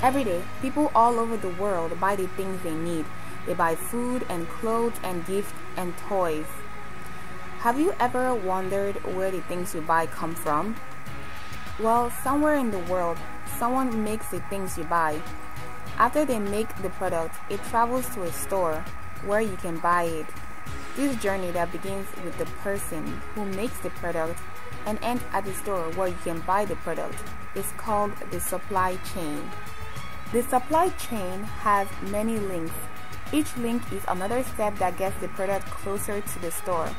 Every day, people all over the world buy the things they need. They buy food and clothes and gifts and toys. Have you ever wondered where the things you buy come from? Well, somewhere in the world, someone makes the things you buy. After they make the product, it travels to a store where you can buy it. This journey that begins with the person who makes the product and ends at the store where you can buy the product is called the supply chain. The supply chain has many links. Each link is another step that gets the product closer to the store.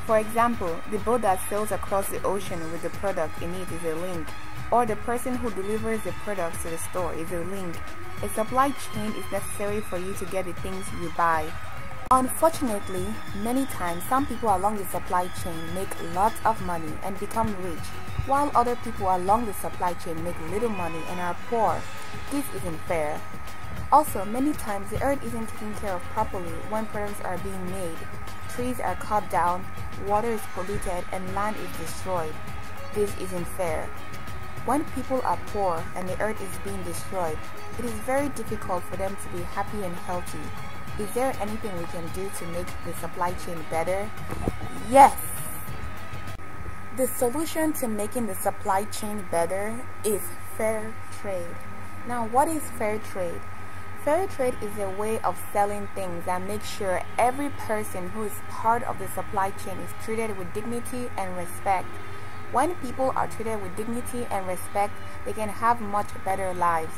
For example, the boat that sails across the ocean with the product in it is a link, or the person who delivers the product to the store is a link. A supply chain is necessary for you to get the things you buy. Unfortunately, many times some people along the supply chain make lots of money and become rich, while other people along the supply chain make little money and are poor. This isn't fair. Also, many times the earth isn't taken care of properly when products are being made. Trees are cut down, water is polluted, and land is destroyed. This isn't fair. When people are poor and the earth is being destroyed, it is very difficult for them to be happy and healthy. Is there anything we can do to make the supply chain better? Yes! The solution to making the supply chain better is fair trade. Now, what is fair trade? Fair trade is a way of selling things that makes sure every person who is part of the supply chain is treated with dignity and respect. When people are treated with dignity and respect, they can have much better lives.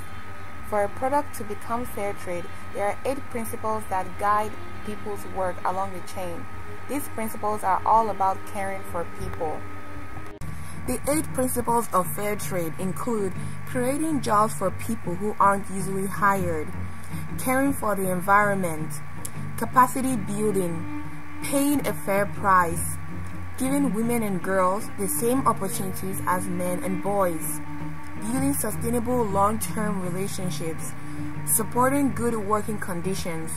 For a product to become fair trade, there are 8 principles that guide people's work along the chain. These principles are all about caring for people. The 8 principles of fair trade include creating jobs for people who aren't usually hired, caring for the environment, capacity building, paying a fair price, giving women and girls the same opportunities as men and boys, building sustainable long-term relationships, supporting good working conditions,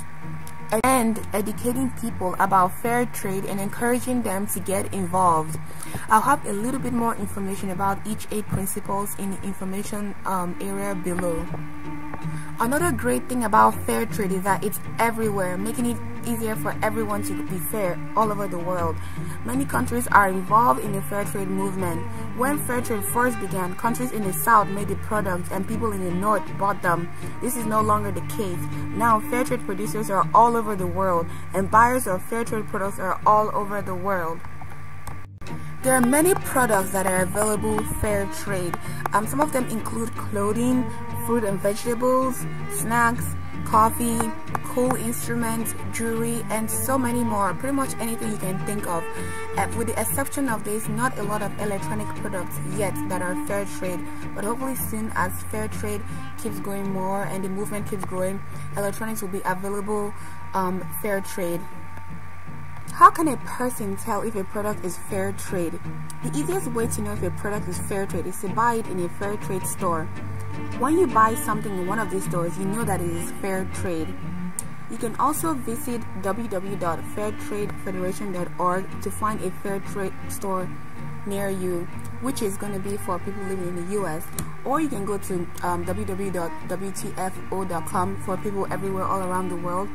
and educating people about fair trade and encouraging them to get involved. I'll have a little bit more information about each 8 principles in the information area below. Another great thing about fair trade is that it's everywhere, making it easier for everyone to be fair all over the world. Many countries are involved in the fair trade movement. When fair trade first began, countries in the south made the products and people in the north bought them. This is no longer the case. Now fair trade producers are all over the world and buyers of fair trade products are all over the world. There are many products that are available fair trade. Some of them include clothing, fruit and vegetables, snacks, coffee, cool instruments, jewelry, and so many more. Pretty much anything you can think of. With the exception of this, not a lot of electronic products yet that are fair trade, but hopefully soon as fair trade keeps growing more and the movement keeps growing, electronics will be available fair trade. How can a person tell if a product is fair trade? The easiest way to know if a product is fair trade is to buy it in a fair trade store. When you buy something in one of these stores, you know that it is fair trade. You can also visit www.fairtradefederation.org to find a fair trade store near you, which is going to be for people living in the US, or you can go to www.wtfo.com for people everywhere all around the world.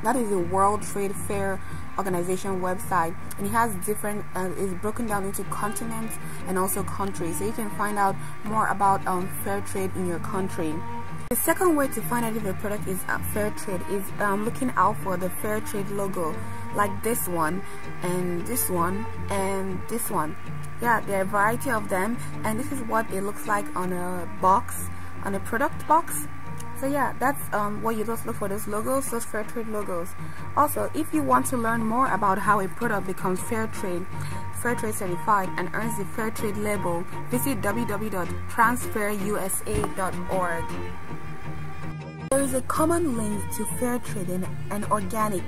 That is the World Trade Fair Organization website, and it has different is broken down into continents and also countries, so you can find out more about fair trade in your country. The second way to find out if a product is fair trade is looking out for the fair trade logo, like this one and this one and this one. Yeah, there are a variety of them, and this is what it looks like on a box, on a product box. So yeah, that's what you just look for, those logos, those fair trade logos. Also, if you want to learn more about how a product becomes fair trade certified and earns the fair trade label, visit www.transfairusa.org. There is a common link to fair trade and organic,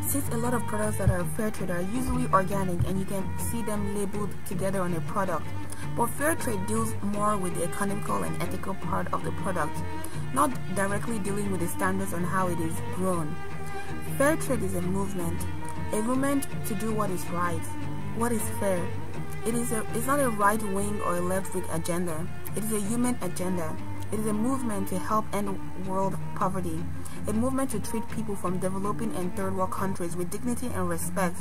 since a lot of products that are fair trade are usually organic and you can see them labeled together on a product. But fair trade deals more with the economical and ethical part of the product, not directly dealing with the standards on how it is grown. Fair trade is a movement to do what is right, what is fair. It's not a right-wing or a left-wing agenda. It is a human agenda. It is a movement to help end world poverty, a movement to treat people from developing and third world countries with dignity and respect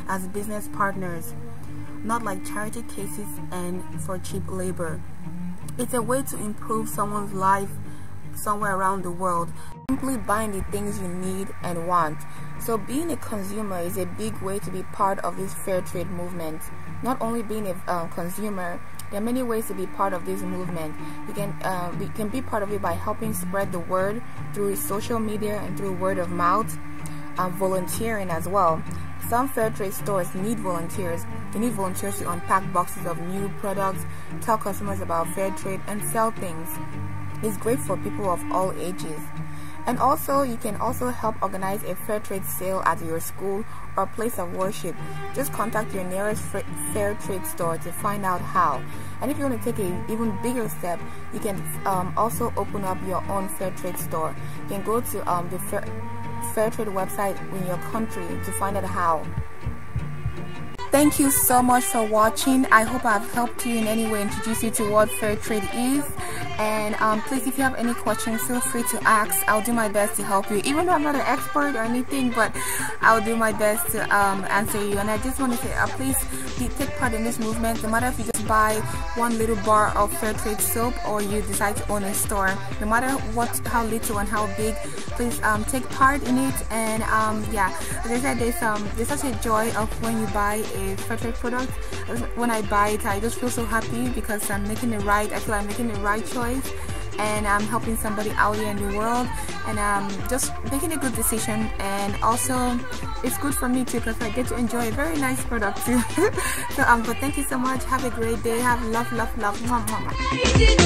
as business partners, not like charity cases and for cheap labor. It's a way to improve someone's life somewhere around the world, simply buying the things you need and want. So being a consumer is a big way to be part of this fair trade movement. Not only being a consumer, there are many ways to be part of this movement. We can be part of it by helping spread the word through social media and through word of mouth, volunteering as well. Some fair trade stores need volunteers. They need volunteers to unpack boxes of new products, tell customers about fair trade, and sell things. It's great for people of all ages. And also, you can also help organize a fair trade sale at your school or place of worship. Just contact your nearest fair trade store to find out how. And if you want to take an even bigger step, you can also open up your own fair trade store. You can go to the fair trade website in your country to find out how. Thank you so much for watching. I hope I've helped you in any way, introduce you to what fair trade is. And please, if you have any questions, feel free to ask. I'll do my best to help you, even though I'm not an expert or anything, but I'll do my best to answer you. And I just want to say, please take part in this movement. No matter if you just buy one little bar of fair trade soap or you decide to own a store, no matter how little and how big, please take part in it. And yeah, as I said, there's such a joy of when you buy a fair trade product. When I buy it, I just feel so happy because I'm making the right. I feel I'm making the right choice, and I'm helping somebody out here in the world, and just making a good decision. And also, it's good for me too because I get to enjoy a very nice product too. So but thank you so much. Have a great day. Have love. Mwah, mwah, mwah.